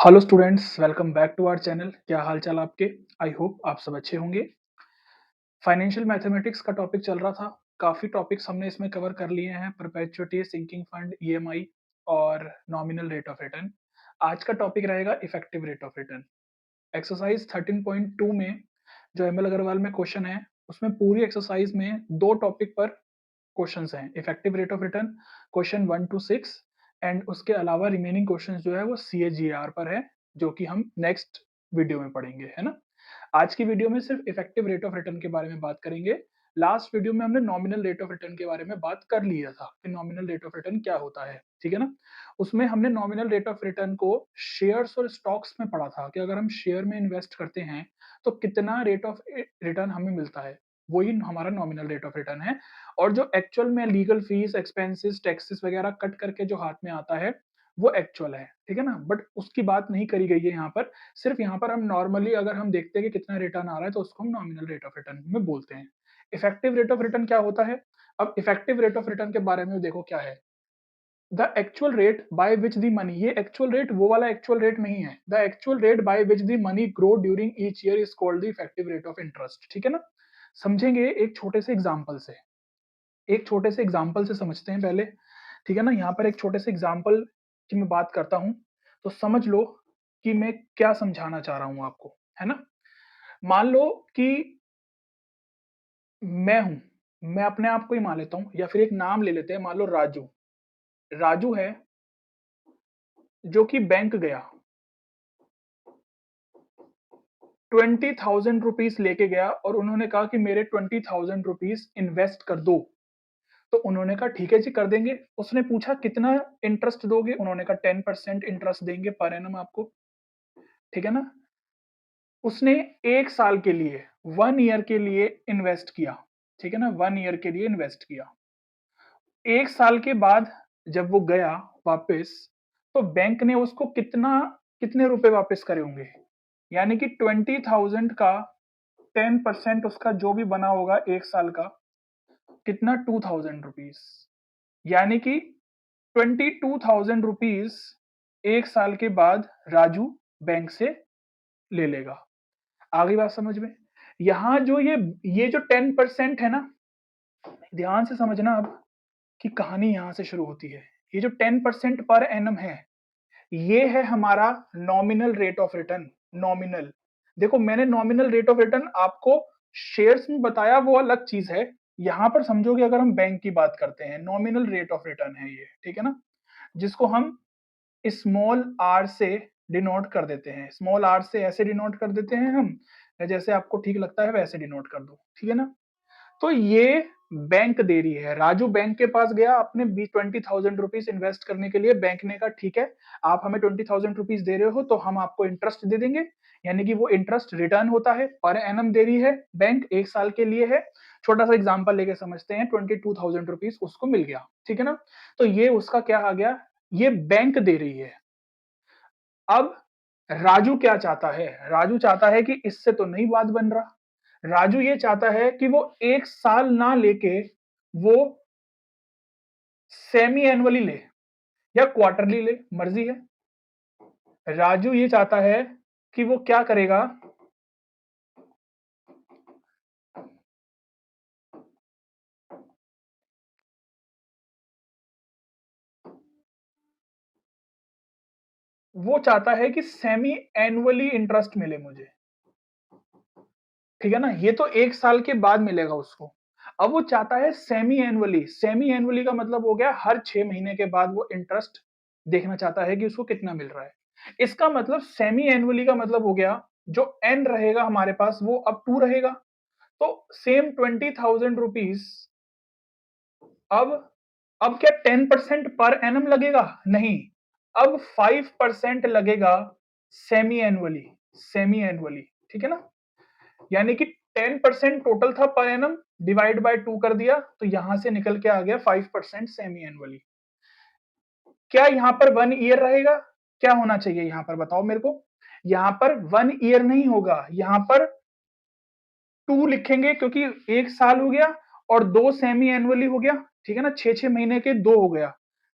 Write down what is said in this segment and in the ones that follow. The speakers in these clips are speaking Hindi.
Hello students, welcome back to our channel. क्या हाल चाल आपके? आई होप आप सब अच्छे होंगे। फाइनेंशियल मैथमेटिक्स का टॉपिक चल रहा था। काफ़ी टॉपिक्स हमने इसमें कवर कर लिए हैं, परपेचुइटी, सिंकिंग फंड, ईएमआई और नॉमिनल रेट ऑफ रिटर्न। आज का टॉपिक रहेगा effective rate of return. Exercise 13.2 में जो एमएल अग्रवाल में क्वेश्चन है, उसमें पूरी एक्सरसाइज में दो टॉपिक पर क्वेश्चंस हैं, effective rate of return question 1 to 6 and उसके अलावा रिमेनिंग क्वेश्चंस जो है वो सीएजीआर पर है, जो कि हम नेक्स्ट वीडियो में पढ़ेंगे, है ना। आज की वीडियो में सिर्फ इफेक्टिव रेट ऑफ रिटर्न के बारे में बात करेंगे। लास्ट वीडियो में हमने नॉमिनल रेट ऑफ रिटर्न के बारे में बात कर लिया था कि नॉमिनल रेट ऑफ रिटर्न क्या होता है, ठीक है ना। उसमें हमने नॉमिनल रेट ऑफ रिटर्न को शेयर्स और स्टॉक्स में पढ़ा था कि अगर हम शेयर में इन्वेस्ट करते हैं तो कितना रेट ऑफ रिटर्न हमें मिलता है, वही हमारा नॉमिनल रेट ऑफ रिटर्न है। और जो एक्चुअल में लीगल फीस, एक्सपेंसेस, टैक्सेस वगैरह कट करके जो हाथ में आता है वो एक्चुअल है, ठीक है ना। बट उसकी बात नहीं करी गई है यहाँ पर। सिर्फ यहाँ पर हम नॉर्मली अगर हम देखते हैं कि कितना रिटर्न आ रहा है तो उसको हम नॉमिनल रेट ऑफ रिटर्न में बोलते हैं। इफेक्टिव रेट ऑफ रिटर्न क्या होता है? अब इफेक्टिव रेट ऑफ रिटर्न के बारे में देखो क्या है। The actual rate by which the money, ये एक्चुअल रेट वो वाला एक्चुअल रेट नहीं है। The actual rate by which the money grow during each year is called the effective rate of interest, ठीक है ना। समझेंगे एक छोटे से एग्जांपल से। एक छोटे से एग्जाम्पल से समझते हैं पहले, ठीक है ना। यहाँ पर एक छोटे से एग्जाम्पल की मैं बात करता हूँ तो समझ लो कि मैं क्या समझाना चाह रहा हूँ आपको, है ना। मान लो कि मैं हूँ, मैं अपने आप को ही मान लेता हूँ या फिर एक नाम ले लेते हैं, मान लो राजू। राजू है जो कि बैंक गया, 20,000 रुपीज लेके गया और उन्होंने कहा कि मेरे 20,000 रुपीज इन्वेस्ट कर दो। तो उन्होंने कहा ठीक है जी, कर देंगे। उसने पूछा कितना इंटरेस्ट दोगे, उन्होंने कहा 10% इंटरेस्ट देंगे पर एनम आपको, ठीक है ना। उसने 1 साल के लिए, 1 ईयर के लिए इन्वेस्ट किया, ठीक है ना, 1 ईयर के लिए इन्वेस्ट किया। 1 साल के बाद जब वो गया वापस, तो बैंक ने उसको कितने रुपए वापस करे होंगे? यानी कि 20,000 का 10% उसका जो भी बना होगा 1 साल का, कितना? 2,000 रुपीज़। यानी कि 22,000 रुपीज़ 1 साल के बाद राजू बैंक से ले लेगा। आ गई बात समझ में? यहाँ जो ये जो 10% है ना, ध्यान से समझना अब कि कहानी यहाँ से शुरू होती है। ये जो 10% पर एनम है, ये है हमारा nominal rate of return. Nominal, देखो मैंने नॉमिनल रेट ऑफ रिटर्न आपको शेयर्स में बताया, वो अलग चीज है। यहाँ पर समझोगे अगर हम बैंक की बात करते हैं, नॉमिनल रेट ऑफ रिटर्न है ये, ठीक है ना, जिसको हम स्मॉल आर से डिनोट कर देते हैं। स्मॉल आर से ऐसे डिनोट कर देते हैं हम, जैसे आपको ठीक लगता है वैसे डिनोट कर दो, ठीक है ना। तो ये बैंक दे रही है। राजू बैंक के पास गया अपने 20,000 रुपीज इन्वेस्ट करने के लिए। बैंक ने कहा ठीक है, आप हमें 20,000 रुपीज दे रहे हो तो हम आपको इंटरेस्ट दे देंगे। यानी कि वो इंटरेस्ट रिटर्न होता है, पर एनम दे रही है बैंक, 1 साल के लिए है। छोटा सा एग्जांपल लेके समझते हैं, 22,000 रुपीज उसको मिल गया, ठीक है ना। तो ये उसका क्या आ गया, ये बैंक दे रही है। अब राजू क्या चाहता है? राजू चाहता है कि इससे तो नहीं बात बन रहा। राजू ये चाहता है कि वो 1 साल ना लेके वो सेमी एनुअली ले या क्वार्टरली ले, मर्जी है। राजू ये चाहता है कि वो क्या करेगा, वो चाहता है कि सेमी एनुअली इंटरेस्ट मिले मुझे, ठीक है ना। ये तो 1 साल के बाद मिलेगा उसको। अब वो चाहता है सेमी एनुअली। सेमी एनुअली का मतलब हो गया हर 6 महीने के बाद वो इंटरेस्ट देखना चाहता है कि उसको कितना मिल रहा है। इसका मतलब सेमी एनुअली का मतलब हो गया, जो एन रहेगा हमारे पास वो अब 2 रहेगा। तो सेम 20,000 रुपीज, अब अब क्या 10% पर एनम लगेगा? नहीं, अब 5% लगेगा सेमी एनुअली। सेमी एनुअली, ठीक है ना। यानी कि 10% टोटल था पर एनम, डिवाइड बाय 2 कर दिया, तो यहां से निकल के आ गया 5% सेमी एनुअली। क्या यहाँ पर 1 ईयर रहेगा? क्या होना चाहिए यहाँ पर बताओ मेरे को। यहाँ पर 1 ईयर नहीं होगा, यहाँ पर 2 लिखेंगे क्योंकि 1 साल हो गया और 2 सेमी एनुअली हो गया, ठीक है ना। 6 महीने के 2 हो गया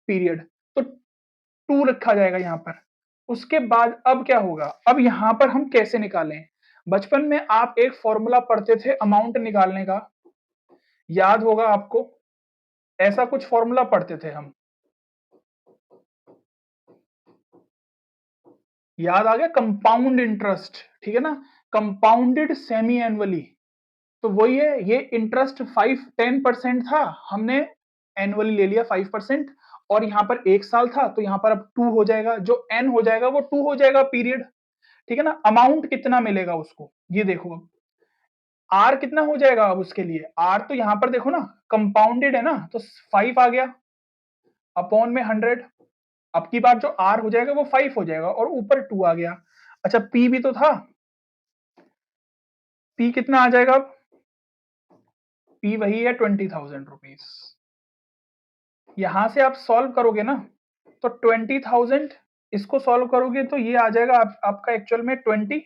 पीरियड, तो 2 रखा जाएगा यहाँ पर। उसके बाद अब क्या होगा, अब यहां पर हम कैसे निकालें? बचपन में आप एक फॉर्मूला पढ़ते थे अमाउंट निकालने का, याद होगा आपको, ऐसा कुछ फॉर्मूला पढ़ते थे हम, याद आ गया, कंपाउंड इंटरेस्ट, ठीक है ना, कंपाउंडेड सेमी एनुअली। तो वही है, ये इंटरेस्ट 10% था, हमने एनुअली ले लिया 5%, और यहाँ पर 1 साल था तो यहाँ पर अब 2 हो जाएगा, जो एन हो जाएगा वो 2 हो जाएगा पीरियड, ठीक है ना। अमाउंट कितना मिलेगा उसको, ये देखो, अब आर कितना हो जाएगा, अब उसके लिए आर तो यहाँ पर देखो ना, कंपाउंडेड है ना, तो 5 आ गया अपॉन में 100। अब की बार जो आर हो जाएगा वो 5 हो जाएगा और ऊपर 2 आ गया। अच्छा, पी भी तो था, पी कितना आ जाएगा, अब पी वही है 20,000 रुपीज। यहां से आप सॉल्व करोगे ना, तो 20,000 इसको सॉल्व करोगे तो ये आ जाएगा आपका एक्चुअल में 20,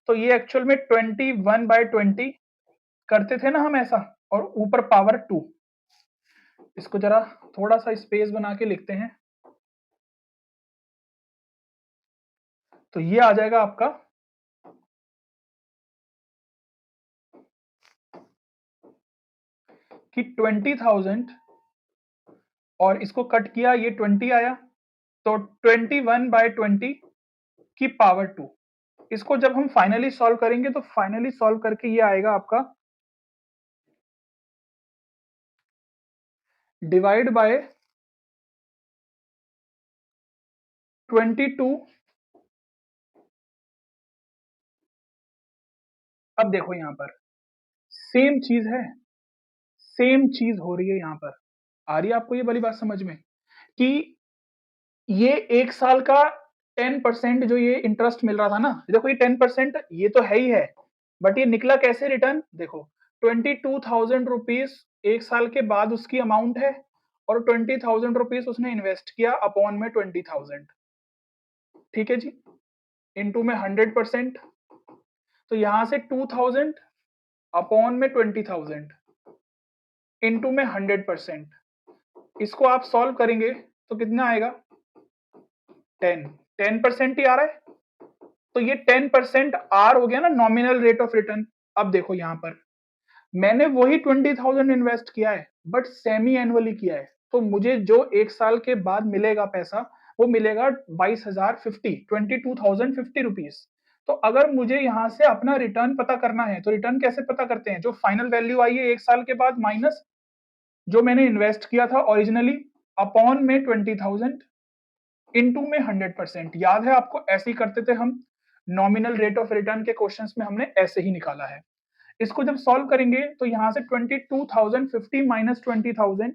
तो ये एक्चुअल में 21/20 करते थे ना हम ऐसा, और ऊपर पावर 2। इसको जरा थोड़ा सा स्पेस बना के लिखते हैं, तो ये आ जाएगा आपका कि 20,000, और इसको कट किया, ये 20 आया, तो 21/20 की पावर 2। इसको जब हम फाइनली सॉल्व करेंगे तो फाइनली सॉल्व करके ये आएगा आपका डिवाइड बाय 22। अब देखो यहां पर सेम चीज है, सेम चीज हो रही है यहां पर, आ रही है आपको ये वाली बात समझ में, कि ये 1 साल का 10% जो ये इंटरेस्ट मिल रहा था ना, देखो ये 10% ये तो है ही है, बट ये निकला कैसे रिटर्न, देखो 22,000 रुपीज 1 साल के बाद उसकी अमाउंट है, और 20,000 रुपीज उसने इन्वेस्ट किया अपॉन में 20,000, ठीक है जी, इनटू में 100%, तो यहां से 2,000 अपॉन में 20,000 इनटू में 100%, इसको आप सॉल्व करेंगे तो कितना आएगा, 10% ही आ रहा है, तो ये 10% आर हो गया ना, नॉमिनल रेट ऑफ रिटर्न। अब देखो यहां पर मैंने वही 20,000 इन्वेस्ट किया है, बट सेमी एनुअली किया है, तो मुझे जो 1 साल के बाद मिलेगा पैसा, वो मिलेगा 22,050 तो अगर मुझे यहाँ से अपना रिटर्न पता करना है, तो रिटर्न कैसे पता करते हैं, जो फाइनल वैल्यू आई है 1 साल के बाद माइनस जो मैंने इन्वेस्ट किया था ओरिजिनली, अपॉन में 20,000 इनटू में 100%। याद है आपको, ऐसे ही करते थे हम, नॉमिनल रेट ऑफ रिटर्न के क्वेश्चंस में हमने ऐसे ही निकाला है। इसको जब सॉल्व करेंगे तो यहां से 22,050 माइनस 20,000,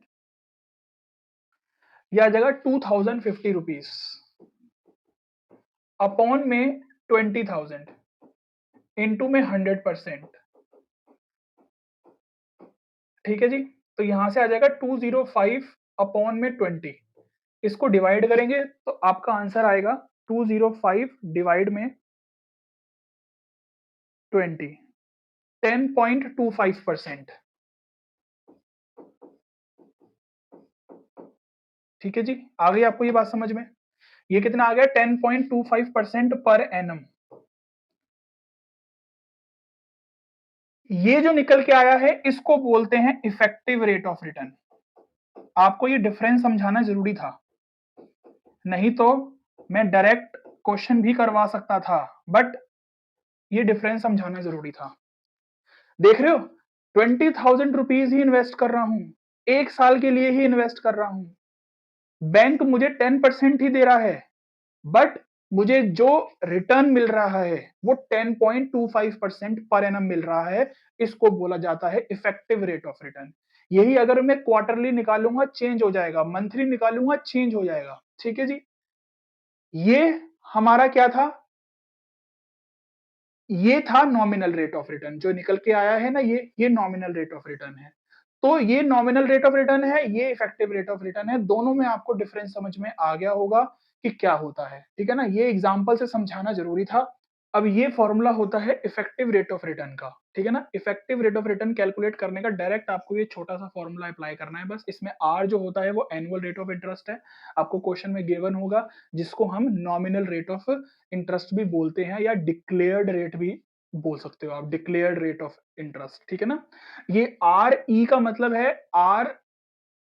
यह आ जाएगा 2,050 रुपीज अपॉन में 20,000 इनटू में 100%, ठीक है जी। तो यहां से आ जाएगा 205 अपॉन में 20, इसको डिवाइड करेंगे तो आपका आंसर आएगा 205 डिवाइड में 20, 10.25%, ठीक है जी। आ गई आपको ये बात समझ में, ये कितना आ गया, 10.25% पर एनम। ये जो निकल के आया है इसको बोलते हैं इफेक्टिव रेट ऑफ रिटर्न। आपको ये डिफरेंस समझाना जरूरी था, नहीं तो मैं डायरेक्ट क्वेश्चन भी करवा सकता था, बट ये डिफरेंस समझाना जरूरी था। देख रहे हो, 20,000 रुपीज ही इन्वेस्ट कर रहा हूं, 1 साल के लिए ही इन्वेस्ट कर रहा हूं, बैंक मुझे 10% ही दे रहा है, बट मुझे जो रिटर्न मिल रहा है वो 10.25% पर एनम मिल रहा है, इसको बोला जाता है इफेक्टिव रेट ऑफ रिटर्न। यही अगर मैं क्वार्टरली निकालूंगा चेंज हो जाएगा, मंथली निकालूंगा चेंज हो जाएगा, ठीक है जी। ये हमारा क्या था, ये था नॉमिनल रेट ऑफ रिटर्न, जो निकल के आया है ना, ये नॉमिनल रेट ऑफ रिटर्न है। तो ये नॉमिनल रेट ऑफ रिटर्न है, ये इफेक्टिव रेट ऑफ रिटर्न है, दोनों में आपको डिफरेंस समझ में आ गया होगा कि क्या होता है, ठीक है ना। ये एग्जांपल से समझाना जरूरी था, अब ये फॉर्मूला होता है इफेक्टिव रेट ऑफ रिटर्न का, ठीक है ना? Effective rate of return calculate करने का डायरेक्ट आपको ये छोटा-सा फॉर्मूला अप्लाई करना है बस। इसमें आर जो होता है वो एनुअल रेट ऑफ इंटरेस्ट है। आपको क्वेश्चन में गिवन होगा, जिसको हम नॉमिनल रेट ऑफ इंटरेस्ट भी बोलते हैं या डिक्लेयर्ड रेट भी बोल सकते हो आप, डिक्लेयर्ड रेट ऑफ इंटरेस्ट, ठीक है ना? ये आर ई का मतलब है, आर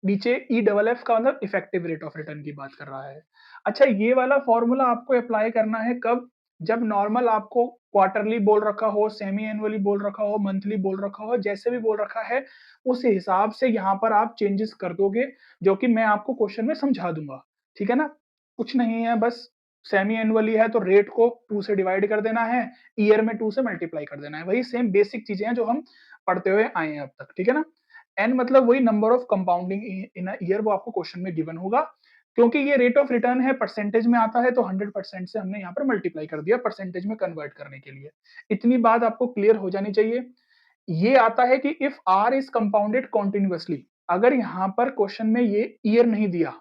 नीचे ई डबल एफ का मतलब इफेक्टिव रेट ऑफ रिटर्न की बात कर रहा है। अच्छा, ये वाला फॉर्मूला आपको अप्लाई करना है कब? जब नॉर्मल आपको क्वार्टरली बोल रखा हो, सेमी एनुअली बोल रखा हो, मंथली बोल रखा हो, जैसे भी बोल रखा है, उस हिसाब से यहाँ पर आप चेंजेस कर दोगे, जो कि मैं आपको क्वेश्चन में समझा दूंगा, ठीक है ना? कुछ नहीं है, बस सेमी एनुअली है तो रेट को 2 से डिवाइड कर देना है, ईयर में 2 से मल्टीप्लाई कर देना है। वही सेम बेसिक चीजें हैं जो हम पढ़ते हुए आए हैं अब तक, ठीक है ना? एन मतलब वही number of compounding in a year, वो आपको क्वेश्चन में गिवन होगा। क्योंकि ये रेट ऑफ रिटर्न है, परसेंटेज में आता है, तो 100% से हमने यहाँ पर मल्टीप्लाई कर दिया परसेंटेज में कन्वर्ट करने के लिए। इतनी बात आपको क्लियर हो जानी चाहिए। ये आता है कि if R is compounded continuously, अगर यहाँ पर क्वेश्चन में ये ईयर नहीं दिया,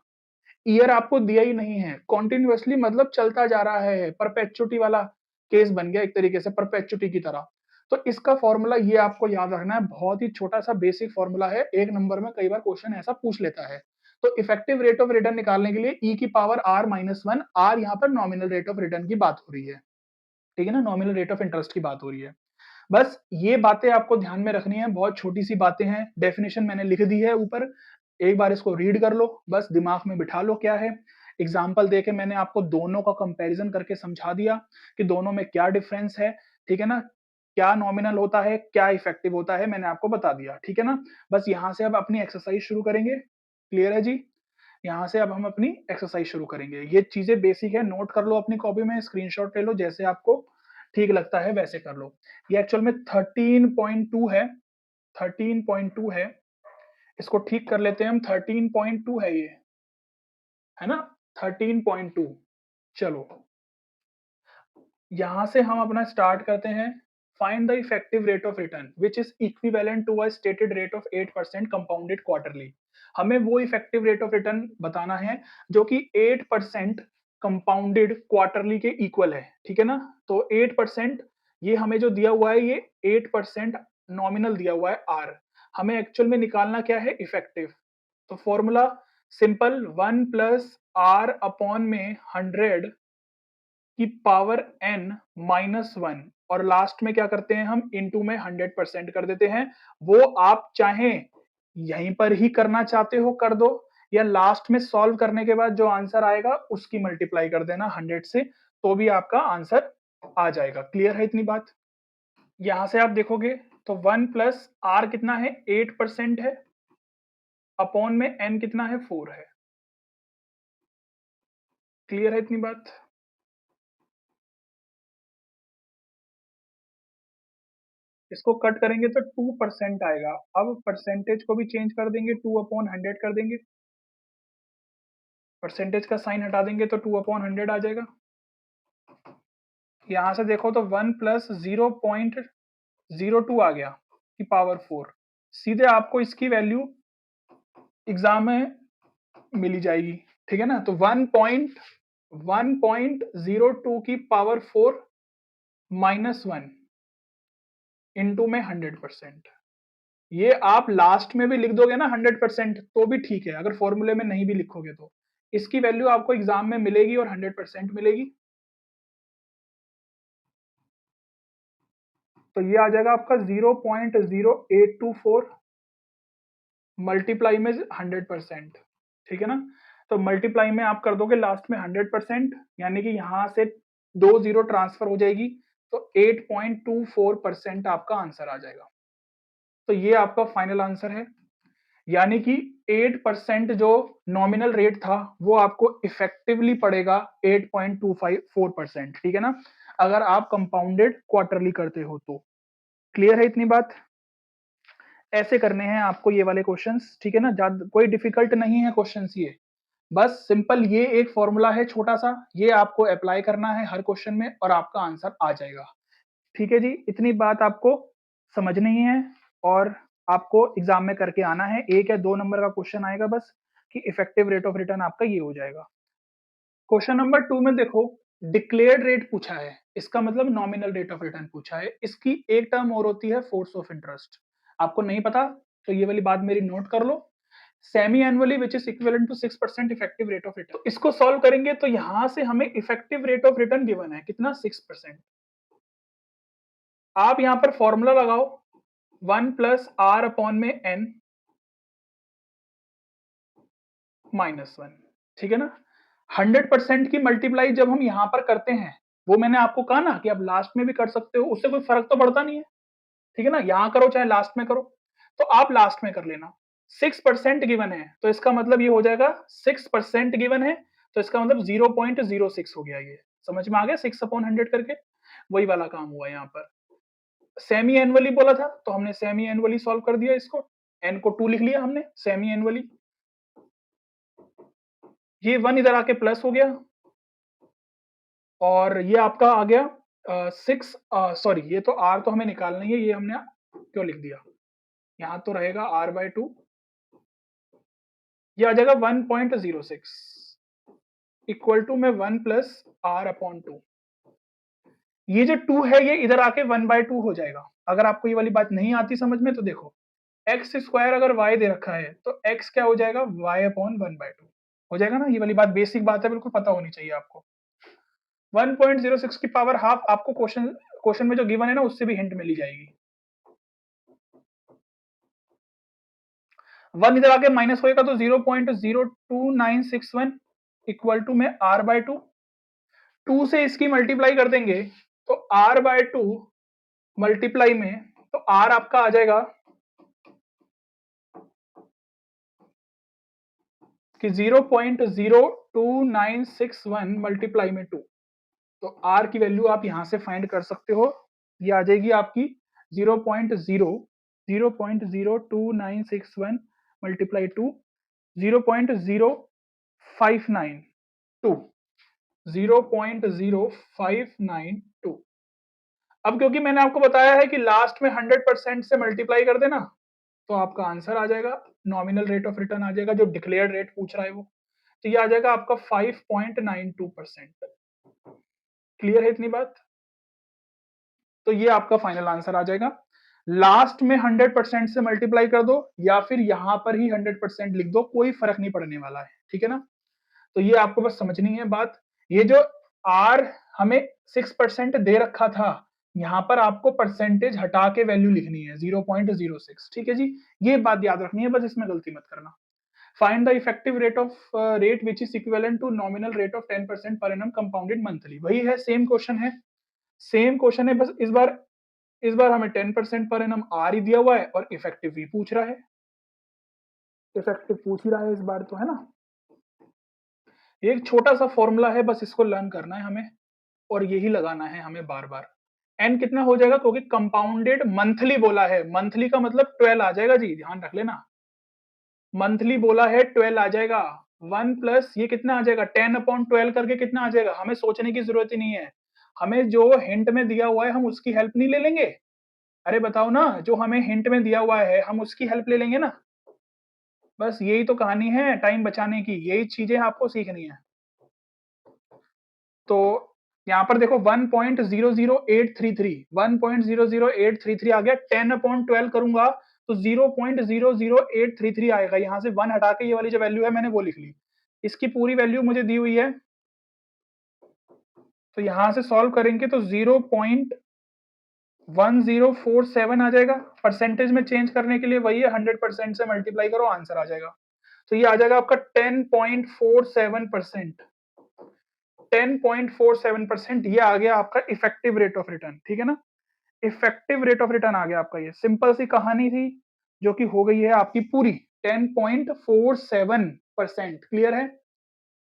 ईयर आपको दिया ही नहीं है, कॉन्टिन्यूअसली मतलब चलता जा रहा है, परपेचुटी वाला केस बन गया एक तरीके से, परपेचुटी की तरह। तो इसका फॉर्मूला ये आपको याद रखना है, बहुत ही छोटा सा बेसिक फॉर्मूला है, एक नंबर में कई बार क्वेश्चन ऐसा पूछ लेता है। तो इफेक्टिव रेट ऑफ रिटर्न निकालने के लिए ई की power R minus one, R यहाँ पर नॉमिनल रेट ऑफ रिटर्न की बात हो रही है, ठीक है ना? नॉमिनल रेट ऑफ इंटरेस्ट की बात हो रही है। बस ये बातें आपको ध्यान में रखनी है, बहुत छोटी सी बातें हैं, डेफिनेशन मैंने लिख दी है ऊपर, एक बार इसको रीड कर लो, बस दिमाग में बिठा लो क्या है। एग्जाम्पल देके मैंने आपको दोनों का कंपैरिजन करके समझा दिया कि दोनों में क्या डिफरेंस है, ठीक है ना? क्या नॉमिनल होता है, क्या इफेक्टिव होता है, मैंने आपको बता दिया, ठीक है ना? बस यहाँ से अब अपनी एक्सरसाइज शुरू करेंगे, क्लियर है जी? यहाँ से अब हम अपनी एक्सरसाइज शुरू करेंगे। ये चीजें बेसिक है, नोट कर लो अपनी कॉपी में, स्क्रीनशॉट ले लो, जैसे आपको ठीक लगता है वैसे कर लो। ये एक्चुअल में 13.2 है, 13.2 है, इसको ठीक कर लेते हैं हम, 13.2 है ये, है ना? 13.2। चलो, यहां से हम अपना स्टार्ट करते हैं। Find the effective rate of return which is equivalent to a stated rate of 8% compounded quarterly. हमें वो इफेक्टिव रेट ऑफ रिटर्न बताना है जो कि 8% कंपाउंडेड क्वार्टरली के इक्वल है, ठीक है ना? तो 8%, ये हमें जो दिया हुआ है ये 8% नॉमिनल दिया हुआ है आर, हमें एक्चुअल में निकालना क्या है, इफेक्टिव। तो formula simple, 1 plus are upon में 100 की पावर n माइनस वन, और लास्ट में क्या करते हैं हम, इनटू में 100% कर देते हैं। वो आप चाहें यहीं पर ही करना चाहते हो कर दो, या लास्ट में सॉल्व करने के बाद जो आंसर आएगा उसकी मल्टीप्लाई कर देना 100 से, तो भी आपका आंसर आ जाएगा। क्लियर है इतनी बात? यहां से आप देखोगे तो 1 प्लस आर कितना है, 8% है, अपॉन में n कितना है, 4 है। क्लियर है इतनी बात? इसको कट करेंगे तो 2% आएगा। अब परसेंटेज को भी चेंज कर देंगे, 2/100 कर देंगे, परसेंटेज का साइन हटा देंगे तो 2/100 आ जाएगा। यहाँ से देखो तो 1 प्लस 0.02 आ गया की पावर 4, सीधे आपको इसकी वैल्यू एग्जाम में मिली जाएगी, ठीक है ना? तो 1.02 की पावर 4 माइनस वन इंटू में 100%। ये आप लास्ट में भी लिख दोगे ना 100% तो भी ठीक है, अगर फॉर्मूले में नहीं भी लिखोगे तो इसकी वैल्यू आपको एग्जाम में मिलेगी और 100% मिलेगी। तो ये आ जाएगा आपका 0.0824 मल्टीप्लाई में 100%, ठीक है ना? तो मल्टीप्लाई में आप कर दोगे लास्ट में 100%, यानी कि यहां से 2 जीरो ट्रांसफर हो जाएगी, तो 8.24% आपका आंसर आ जाएगा। तो ये आपका फाइनल आंसर है, यानी कि 8% जो नॉमिनल रेट था वो आपको इफेक्टिवली पड़ेगा 8.254%, ठीक है ना? अगर आप कंपाउंडेड क्वार्टरली करते हो तो। क्लियर है इतनी बात? ऐसे करने हैं आपको ये वाले क्वेश्चंस, ठीक है ना? ज्यादा कोई डिफिकल्ट नहीं है क्वेश्चंस ये, बस सिंपल ये एक फॉर्मूला है छोटा सा, ये आपको अप्लाई करना है हर क्वेश्चन में और आपका आंसर आ जाएगा। ठीक है जी, इतनी बात आपको समझनी है और आपको एग्जाम में करके आना है। 1 या 2 नंबर का क्वेश्चन आएगा बस कि इफेक्टिव रेट ऑफ रिटर्न आपका ये हो जाएगा। क्वेश्चन नंबर 2 में देखो, डिक्लेयर्ड रेट पूछा है, इसका मतलब नॉमिनल रेट ऑफ रिटर्न पूछा है। इसकी एक टर्म और होती है फोर्स ऑफ इंटरेस्ट। आपको नहीं पता तो ये वाली बात मेरी नोट कर लो। Semi annually which is equivalent to 6% effective rate of return. तो इसको सॉल्व करेंगे तो यहां से हमें effective rate of return given है कितना, 6%। आप यहां पर फॉर्मूला लगाओ 1 प्लस आर अपॉन में एन माइनस 1, ठीक है ना। 100% की मल्टीप्लाई जब हम यहां पर करते हैं, वो मैंने आपको कहा ना कि आप लास्ट में भी कर सकते हो, उससे कोई फर्क तो पड़ता नहीं है, ठीक है ना। यहां करो चाहे लास्ट में करो, तो आप लास्ट में कर लेना। 6% गिवन है तो इसका मतलब ये हो जाएगा 6% गिवन है, तो इसका मतलब 0.06 हो गया। ये समझ में आ गया, 6/100 करके वही वाला काम हुआ यहाँ पर। सेमी एनुअली बोला था तो हमने सेमी एनुअली सॉल्व कर दिया इसको, एन को 2 लिख लिया हमने सेमी एनुअली। ये 1 इधर आके प्लस हो गया और ये आपका आ गया 6, सॉरी ये तो आर तो हमें निकालना ही है, ये हमने क्यों लिख दिया, यहाँ तो रहेगा r/2, ये आ जाएगा 1.06 इक्वल टू में 1 प्लस r/2। ये जो 2 है ये इधर आके 1/2 हो जाएगा। अगर आपको ये वाली बात नहीं आती समझ में तो देखो, एक्स स्क्वायर अगर y दे रखा है तो x क्या हो जाएगा, y/1/2 हो जाएगा ना। ये वाली बात बेसिक बात है, बिल्कुल पता होनी चाहिए आपको। 1.06 की पावर हाफ आपको क्वेश्चन में जो गिवन है ना उससे भी हिंट मिली जाएगी। 1 इधर आके माइनस होएगा तो 0.02961 इक्वल टू में r/2। 2 से इसकी मल्टीप्लाई कर देंगे तो r/2 मल्टीप्लाई में तो r आपका आ जाएगा कि 0.02961 मल्टीप्लाई में 2। तो r की वैल्यू आप यहां से फाइंड कर सकते हो, ये आ जाएगी आपकी 0.02961 मल्टीप्लाई 2, 0.0592, 0.0592। अब क्योंकि मैंने आपको बताया है कि लास्ट में 100% से मल्टीप्लाई कर देना तो आपका आंसर आ जाएगा, नॉमिनल रेट ऑफ रिटर्न आ जाएगा, जो डिक्लेयर्ड रेट पूछ रहा है वो। तो ये आ जाएगा आपका 5.92%। क्लियर है इतनी बात। तो ये आपका फाइनल आंसर आ जाएगा। लास्ट में 100% से मल्टीप्लाई कर दो या फिर यहां पर ही 100% लिख दो, कोई फर्क नहीं पड़ने वाला है, ठीक है ना। तो ये आपको बस समझनी है बात। ये जो आर हमें 6% दे रखा था, यहां पर आपको परसेंटेज हटा के वैल्यू लिखनी है 0.06, ठीक है जी। ये बात याद रखनी है, बस इसमें गलती मत करना। Find the effective rate of rate which is equivalent to nominal rate of 10% per annum compounded monthly. वही है, सेम क्वेश्चन है, सेम क्वेश्चन है, बस इस बार हमें 10% पर एनम आर ही दिया हुआ है और इफेक्टिव भी पूछ रहा है। इफेक्टिव पूछ ही रहा है इस बार तो, है ना। एक छोटा सा फॉर्मूला है, बस इसको लर्न करना है हमें और यही लगाना है हमें बार बार। एन कितना हो जाएगा, क्योंकि कंपाउंडेड मंथली बोला है, मंथली का मतलब 12 आ जाएगा जी, ध्यान रख लेना। मंथली बोला है 12 आ जाएगा। 1 प्लस ये कितना आ जाएगा 10/12 करके कितना आ जाएगा, हमें सोचने की जरूरत ही नहीं है। हमें जो हिंट में दिया हुआ है हम उसकी हेल्प नहीं ले लेंगे। अरे बताओ ना, जो हमें हिंट में दिया हुआ है हम उसकी हेल्प ले लेंगे ना। बस यही तो कहानी है टाइम बचाने की, यही चीजें आपको सीखनी है। तो यहाँ पर देखो 1.00833 1.00833 आ गया, 10/12 करूंगा तो 0.00833 आएगा। यहाँ से 1 हटा के ये वाली जो वैल्यू है मैंने वो लिख ली, इसकी पूरी वैल्यू मुझे दी हुई है। तो यहां से सॉल्व करेंगे तो 0.1047 आ जाएगा। परसेंटेज में चेंज करने के लिए वही है, 100% से मल्टीप्लाई करो आंसर आ जाएगा। तो ये आ जाएगा आपका 10.47%। 10.47% ये आ गया आपका इफेक्टिव रेट ऑफ रिटर्न, ठीक है ना। इफेक्टिव रेट ऑफ रिटर्न आ गया आपका। ये सिंपल सी कहानी थी जो कि हो गई है आपकी पूरी, 10.47%। क्लियर है,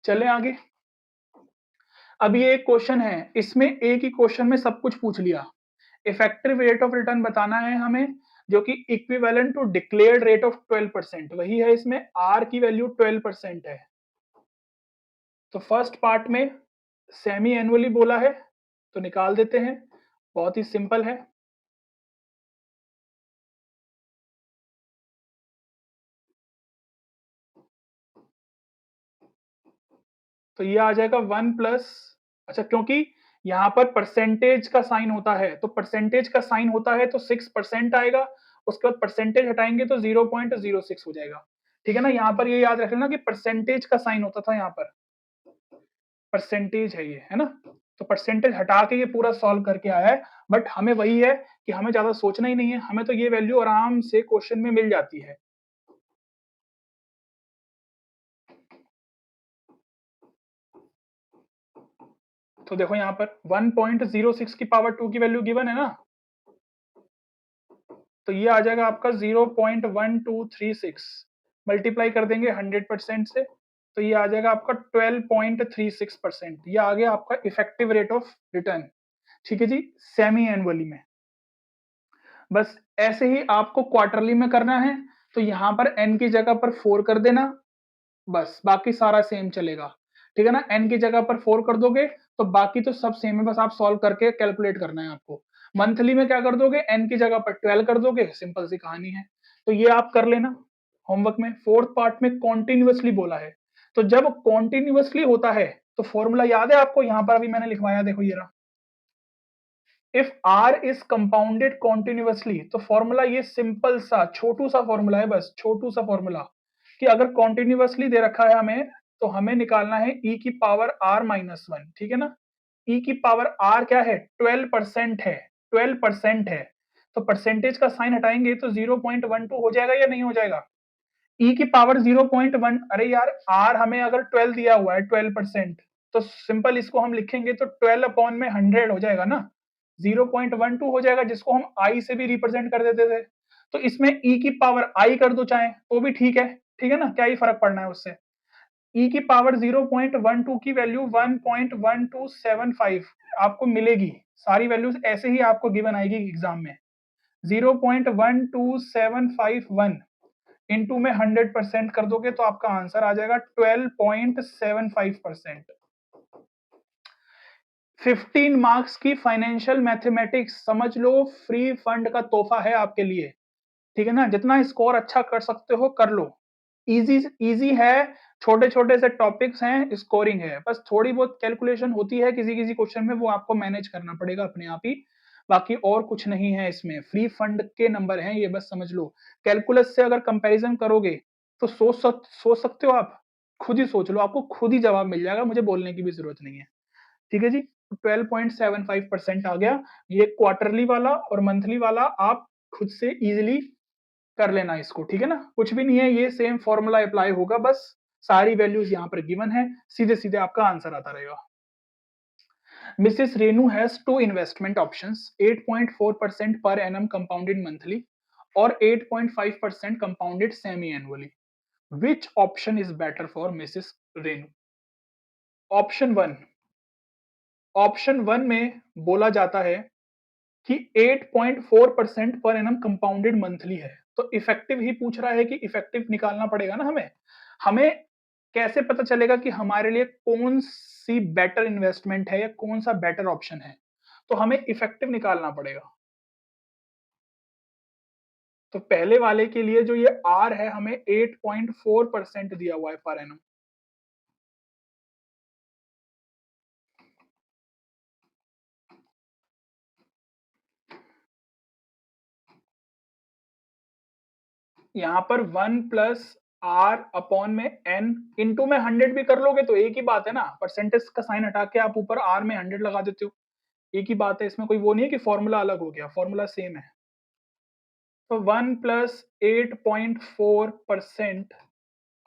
चले आगे। अब ये एक क्वेश्चन है, इसमें एक ही क्वेश्चन में सब कुछ पूछ लिया। इफेक्टिव रेट ऑफ रिटर्न बताना है हमें, जो कि equivalent to declared rate of 12%। वही है, इसमें आर की वैल्यू 12% है। तो फर्स्ट पार्ट में सेमी एनुअली बोला है तो निकाल देते हैं, बहुत ही सिंपल है। तो ये आ जाएगा 1 प्लस अच्छा, क्योंकि यहाँ पर परसेंटेज का साइन होता है, तो परसेंटेज का साइन होता है तो 6% आएगा, उसके बाद परसेंटेज हटाएंगे तो 0.06 हो जाएगा। ठीक है ना, यहाँ पर ये याद रख लेना कि परसेंटेज का साइन होता था, यहाँ पर परसेंटेज है ये, है ना। तो परसेंटेज हटा के ये पूरा सॉल्व करके आया है, बट हमें वही है कि हमें ज्यादा सोचना ही नहीं है, हमें तो ये वैल्यू आराम से क्वेश्चन में मिल जाती है। तो देखो यहाँ पर 1.06 की पावर 2 की वैल्यू गिवन है ना, तो ये आ जाएगा आपका 0.1236, मल्टीप्लाई कर देंगे 100% से, तो ये आ जाएगा आपका 12.36%। ये आ गया आपका इफेक्टिव रेट ऑफ रिटर्न। ठीक है जी, सेमी एनुअली में। बस ऐसे ही आपको क्वार्टरली में करना है, तो यहाँ पर n की जगह पर 4 कर देना, बस बाकी सारा सेम चलेगा। ठीक है ना, n की जगह पर 4 कर दोगे तो बाकी तो सब सेम है, बस आप सॉल्व करके कैलकुलेट करना है आपको। मंथली में क्या कर दोगे, n की जगह पर 12 कर दोगे, सिंपल सी कहानी है। तो ये आप कर लेना होमवर्क में। फोर्थ पार्ट में कॉन्टिन्यूअसली बोला है, तो जब कॉन्टिन्यूअसली होता है तो फॉर्मूला याद है आपको, यहां पर अभी मैंने लिखवाया, देखो ये रहा। If r is compounded continuously, तो फॉर्मूला ये सिंपल सा छोटू सा फॉर्मूला है, बस छोटू सा फॉर्मूला, कि अगर कॉन्टिन्यूअसली दे रखा है हमें, तो हमें निकालना है e की पावर r-1। ठीक है ना, e की पावर r क्या है, 12% है, 12% है, तो परसेंटेज का साइन हटाएंगे तो 0.12 हो जाएगा या नहीं हो जाएगा। e की पावर 0.1, अरे यार r हमें अगर 12 दिया हुआ है 12%, तो सिंपल इसको हम लिखेंगे तो 12 अपॉन में 100 हो जाएगा ना, 0.12 हो जाएगा, जिसको हम i से भी रिप्रेजेंट कर देते थे। तो इसमें e की पावर i कर दो चाहे तो भी ठीक है ना, क्या ही फर्क पड़ना है उससे। e की पावर 0.12 की वैल्यू 1.1275 आपको मिलेगी, सारी वैल्यूज ऐसे ही आपको गिवन आएगी एग्जाम में। 0.12751 इंटू में 100% कर दोगे तो आपका आंसर आ जाएगा 12.75%। 15 मार्क्स की फाइनेंशियल मैथमेटिक्स समझ लो, फ्री फंड का तोहफा है आपके लिए। ठीक है ना, जितना स्कोर अच्छा कर सकते हो कर लो, इजी इजी है, छोटे छोटे से टॉपिक्स हैं, स्कोरिंग है, बस थोड़ी बहुत कैलकुलेशन होती है किसी किसी क्वेश्चन में, वो आपको मैनेज करना पड़ेगा अपने आप ही, बाकी और कुछ नहीं है इसमें, फ्री फंड के नंबर हैं ये, बस समझ लो। कैलकुलस से अगर कंपैरिजन करोगे तो सोच सकते हो आप, खुद ही सोच लो, आपको खुद ही जवाब मिल जाएगा, मुझे बोलने की भी जरूरत नहीं है। ठीक है जी, 12.75% आ गया। ये क्वार्टरली वाला और मंथली वाला आप खुद से इजिली कर लेना इसको। ठीक है ना, कुछ भी नहीं है, ये सेम फॉर्मूला अप्लाई होगा, बस सारी वैल्यूज यहाँ पर गिवन है, सीधे सीधे आपका आंसर आता रहेगा। Mrs. Renu has two investment options, 8.4% per annum compounded monthly or 8.5% compounded semi-annually. Which option is better for Mrs. Renu? Option one, option one में बोला जाता है कि 8.4% पर एनम कंपाउंडेड मंथली है, तो इफेक्टिव ही पूछ रहा है कि इफेक्टिव निकालना पड़ेगा ना हमें। हमें कैसे पता चलेगा कि हमारे लिए कौन सी बेटर इन्वेस्टमेंट है या कौन सा बेटर ऑप्शन है, तो हमें इफेक्टिव निकालना पड़ेगा। तो पहले वाले के लिए जो ये आर है, हमें 8.4% दिया हुआ है पर एनम। यहाँ पर 1 प्लस आर अपॉन में एन इंटू में 100 भी कर लोगे तो एक ही बात है ना, परसेंटेज का साइन हटा के आप ऊपर आर में 100 लगा देते हो, एक ही बात है, इसमें कोई वो नहीं है कि फॉर्मूला अलग हो गया, फॉर्मूला सेम है। तो 1 प्लस 8.4%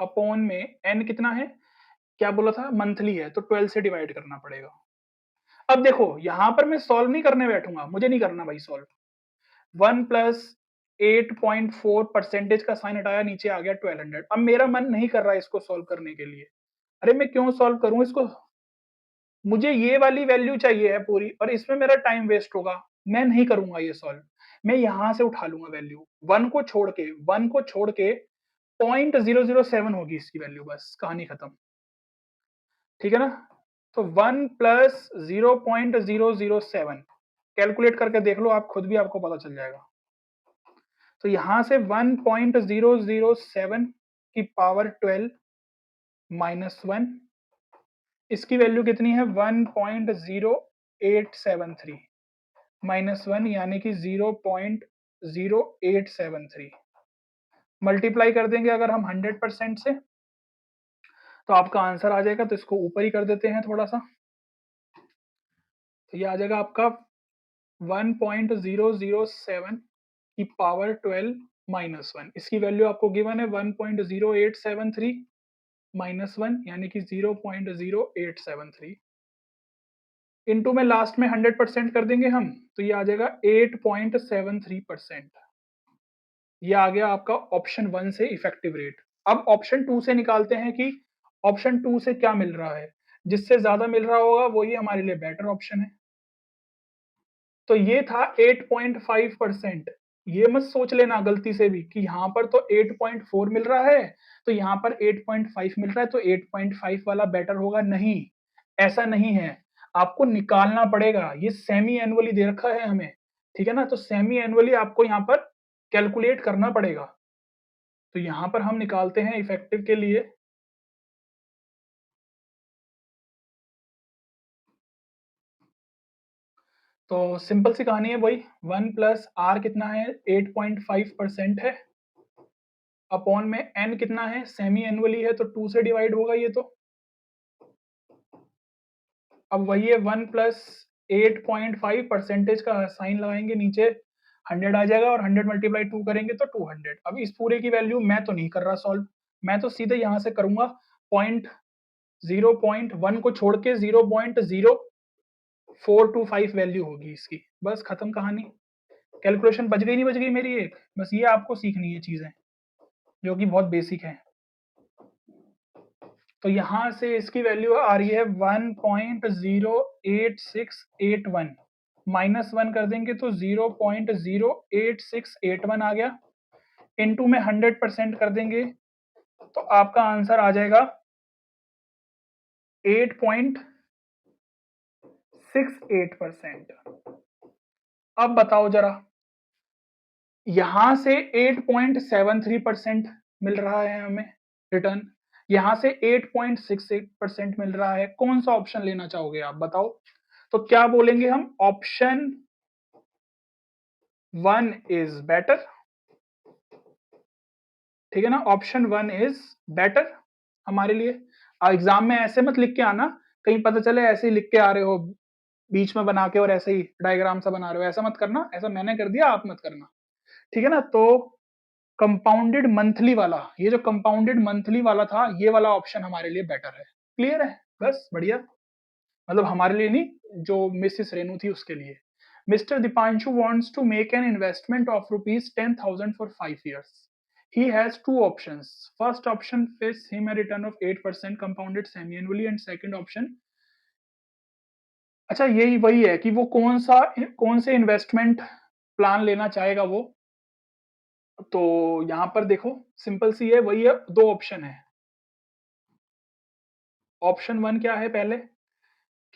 अपॉन में एन कितना है, क्या बोला था, मंथली है, तो 12 से डिवाइड करना पड़ेगा। अब देखो यहां पर मैं सॉल्व नहीं करने बैठूंगा, मुझे नहीं करना भाई सॉल्व। 1 प्लस 8.4 परसेंटेज का साइन हटाया, नीचे आ गया 1200। अब मेरा मन नहीं कर रहा है इसको सॉल्व करने के लिए, अरे मैं क्यों सॉल्व करूं इसको, मुझे ये वाली वैल्यू चाहिए है पूरी, और इसमें मेरा टाइम वेस्ट होगा, मैं नहीं करूंगा ये सॉल्व। मैं यहां से उठा लूंगा वैल्यू, वन को छोड़ के 0.007 होगी इसकी वैल्यू, बस कहानी खत्म। ठीक है ना, तो 1 प्लस 0.007 कैलकुलेट करके देख लो आप खुद भी, आपको पता चल जाएगा। तो यहां से 1.007 की पावर 12 -1 इसकी वैल्यू कितनी है 1.0873 -1 यानी कि 0.0873 मल्टीप्लाई कर देंगे अगर हम 100% से तो आपका आंसर आ जाएगा। तो इसको ऊपर ही कर देते हैं थोड़ा सा, तो ये आ जाएगा आपका 1.007 की पावर 12 -1। इसकी वैल्यू आपको गिवन है 1.0873 -1 यानी कि 0.0873 इनटू में लास्ट में 100% कर देंगे हम, तो ये आ जाएगा 8.73%। ये आ गया आपका ऑप्शन 1 से इफेक्टिव रेट। अब ऑप्शन 2 से निकालते हैं कि ऑप्शन 2 से क्या मिल रहा है। जिससे ज्यादा मिल रहा होगा वही हमारे लिए बेटर ऑप्शन है। तो ये था 8.5%। ये मत सोच लेना गलती से भी कि यहाँ पर तो 8.4 मिल रहा है तो यहाँ पर 8.5 मिल रहा है तो 8.5 वाला बेटर होगा। नहीं, ऐसा नहीं है। आपको निकालना पड़ेगा। ये सेमी एनुअली दे रखा है हमें, ठीक है ना। तो सेमी एनुअली आपको यहाँ पर कैलकुलेट करना पड़ेगा। तो यहाँ पर हम निकालते हैं इफेक्टिव के लिए। तो सिंपल सी कहानी है भाई, 1 प्लस आर कितना है 8.5% है, अपॉन में n कितना है सेमी एनुअली है तो 2 से डिवाइड होगा ये। तो अब वही है 1 प्लस 8.5 परसेंटेज का साइन लगाएंगे नीचे 100 आ जाएगा और 100 मल्टीप्लाई 2 करेंगे तो 200। अब इस पूरे की वैल्यू मैं तो नहीं कर रहा सॉल्व, मैं तो सीधे यहाँ से करूंगा पॉइंट 0.1 को छोड़ के 0.0425 वैल्यू होगी इसकी, बस खत्म कहानी। कैलकुलेशन बच गई नहीं बच गई मेरी एक, बस ये आपको सीखनी है चीजें जो कि बहुत बेसिक है। तो यहां से इसकी वैल्यू आ रही है 1.08681 -1 कर देंगे तो 0.08681 आ गया। इनटू में 100% कर देंगे तो आपका आंसर आ जाएगा 8.68%। अब बताओ जरा, यहां से 8.73% मिल रहा है हमें रिटर्न, यहां से 8.68% मिल रहा है। कौन सा ऑप्शन लेना चाहोगे आप बताओ। तो क्या बोलेंगे हम, ऑप्शन 1 इज बेटर, ठीक है ना। ऑप्शन 1 इज बेटर हमारे लिए। एग्जाम में ऐसे मत लिख के आना, कहीं पता चले ऐसे ही लिख के आ रहे हो बीच में बना के और ऐसे ही डायग्राम सा बना रहे हो, ऐसा मत करना। ऐसा मैंने कर दिया, आप मत करना, ठीक है ना। तो कंपाउंडेड मंथली वाला, ये जो कंपाउंडेड मंथली वाला था ये वाला ऑप्शन हमारे लिए बेटर है। क्लियर है, बस बढ़िया। मतलब हमारे लिए नहीं, जो मिसेस रेनू थी उसके लिए। Mister Deepanshu wants to make an investment of ₹10,000 for 5 years. He has two options. First option fetches him a return of 8% compounded semi-annually and second option, अच्छा यही वही है कि वो कौन से इन्वेस्टमेंट प्लान लेना चाहेगा वो। तो यहां पर देखो सिंपल सी है, वही है, दो ऑप्शन है। ऑप्शन 1 क्या है पहले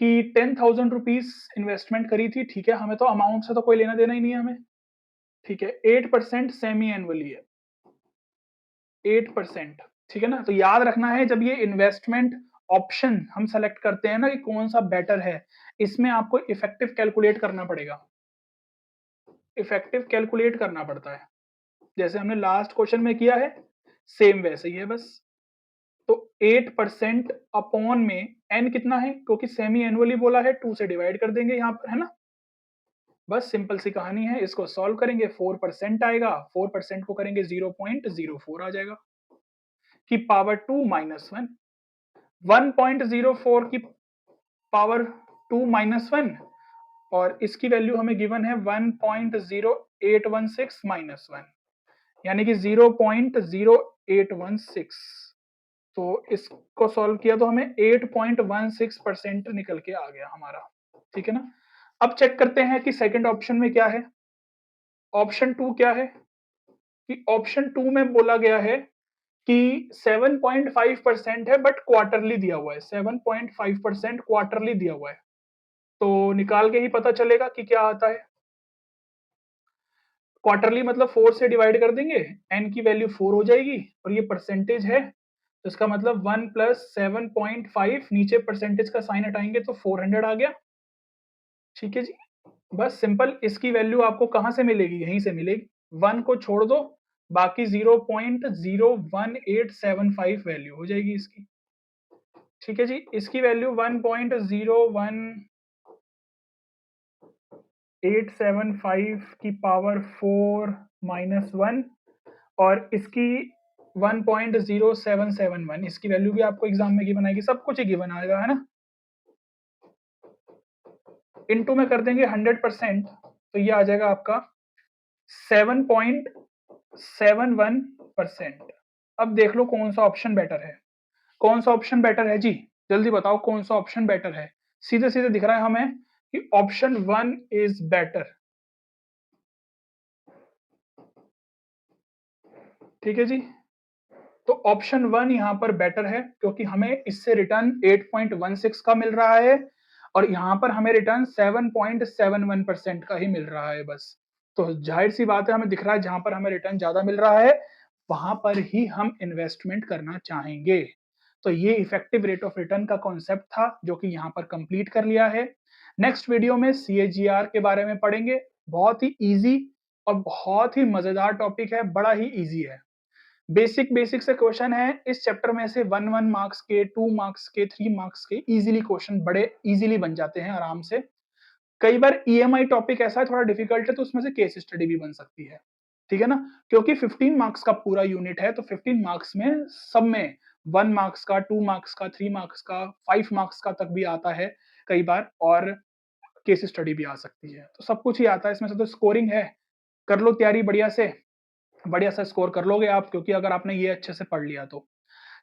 कि 10,000 रुपीज इन्वेस्टमेंट करी थी, ठीक है, हमें तो अमाउंट से तो कोई लेना देना ही नहीं है हमें, ठीक है। 8% सेमी एनुअली है, 8%, ठीक है ना। तो याद रखना है जब ये इन्वेस्टमेंट ऑप्शन हम सेलेक्ट करते हैं ना कि कौन सा बेटर है, इसमें आपको इफेक्टिव कैलकुलेट करना पड़ेगा, इफेक्टिव कैलकुलेट करना पड़ता है। जैसे हमने लास्ट क्वेश्चन में किया है सेम वैसे ही है बस। तो 8% अपॉन में n कितना है, क्योंकि सेमी एनुअली बोला है 2 से डिवाइड कर देंगे यहाँ पर, है ना। बस सिंपल सी कहानी है, इसको सॉल्व करेंगे 4% आएगा, 4% को करेंगे 0.04 आ जाएगा की पावर 2 -1, 1.04 की पावर 2 -1 और इसकी वैल्यू हमें गिवन है 1.0816 -1 यानी कि 0.0816। तो इसको सॉल्व किया तो हमें 8.16% निकल के आ गया हमारा, ठीक है ना। अब चेक करते हैं कि सेकंड ऑप्शन में क्या है। ऑप्शन 2 क्या है कि ऑप्शन 2 में बोला गया है कि 7.5% है बट क्वार्टरली दिया हुआ है, 7.5% क्वार्टरली दिया हुआ है। तो निकाल के ही पता चलेगा कि क्या आता है। क्वार्टरली मतलब 4 से डिवाइड कर देंगे, n की वैल्यू 4 हो जाएगी और ये परसेंटेज है तो इसका मतलब 1 प्लस 7.5, नीचे परसेंटेज का साइन हटाएंगे तो 400 आ गया। ठीक है जी, बस सिंपल। इसकी वैल्यू आपको कहां से मिलेगी? यहीं से मिलेगी। 1 को छोड़ दो, बाकी 0.01875 वैल्यू हो जाएगी इसकी। ठीक है जी, इसकी वैल्यू 1.01875 की पावर 4 माइनस 1, और इसकी 1.0771, इसकी वैल्यू भी आपको एग्जाम में गिवन आएगी, सब कुछ ही गिवन आएगा, है ना। इनटू में कर देंगे 100%, तो ये आ जाएगा आपका 7.71%। अब देख लो कौन सा ऑप्शन बेटर है, कौन सा ऑप्शन बेटर है जी, जल्दी बताओ कौन सा ऑप्शन बेटर है। सीधे सीधे दिख रहा है हमें कि ऑप्शन 1 इज बेटर। ठीक है जी, तो ऑप्शन 1 यहां पर बेटर है, क्योंकि हमें इससे रिटर्न 8.16 का मिल रहा है, और यहां पर हमें रिटर्न 7.71% का ही मिल रहा है बस। तो जाहिर सी बात है, हमें दिख रहा है जहां पर हमें रिटर्न ज्यादा मिल रहा है वहां पर ही हम इन्वेस्टमेंट करना चाहेंगे। तो ये इफेक्टिव रेट ऑफ रिटर्न का कॉन्सेप्ट था, जो कि यहाँ पर कंप्लीट कर लिया है। नेक्स्ट वीडियो में CAGR के बारे में पढ़ेंगे। बहुत ही इजी और बहुत ही मजेदार टॉपिक है, बड़ा ही इजी है। बेसिक बेसिक से क्वेश्चन है इस चैप्टर में से, 1 मार्क्स के, 2 मार्क्स के, 3 मार्क्स के इजीली क्वेश्चन बड़े इजीली बन जाते हैं आराम से। कई बार EMI टॉपिक ऐसा है थोड़ा डिफिकल्ट है, तो उसमें से केस स्टडी भी बन सकती है। ठीक है ना, क्योंकि 15 मार्क्स का पूरा यूनिट है, तो 15 मार्क्स में सब में 1 मार्क्स का, 2 मार्क्स का, 3 मार्क्स का, 5 मार्क्स का तक भी आता है कई बार, और केस स्टडी भी आ सकती है। तो सब कुछ ही आता है इसमें से। तो स्कोरिंग है, कर लो तैयारी बढ़िया से, बढ़िया सा स्कोर कर लोगे आप, क्योंकि अगर आपने ये अच्छे से पढ़ लिया तो।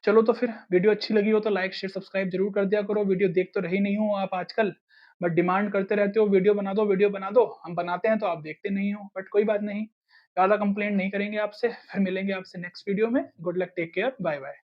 चलो, तो फिर वीडियो अच्छी लगी हो तो लाइक शेयर सब्सक्राइब जरूर कर दिया करो। वीडियो देख तो रही नहीं हो आप आजकल, बट डिमांड करते रहते हो वीडियो बना दो, वीडियो बना दो। हम बनाते हैं तो आप देखते नहीं हो, बट कोई बात नहीं, ज्यादा कंप्लेंट नहीं करेंगे आपसे। फिर मिलेंगे आपसे नेक्स्ट वीडियो में। Good luck, take care, bye bye.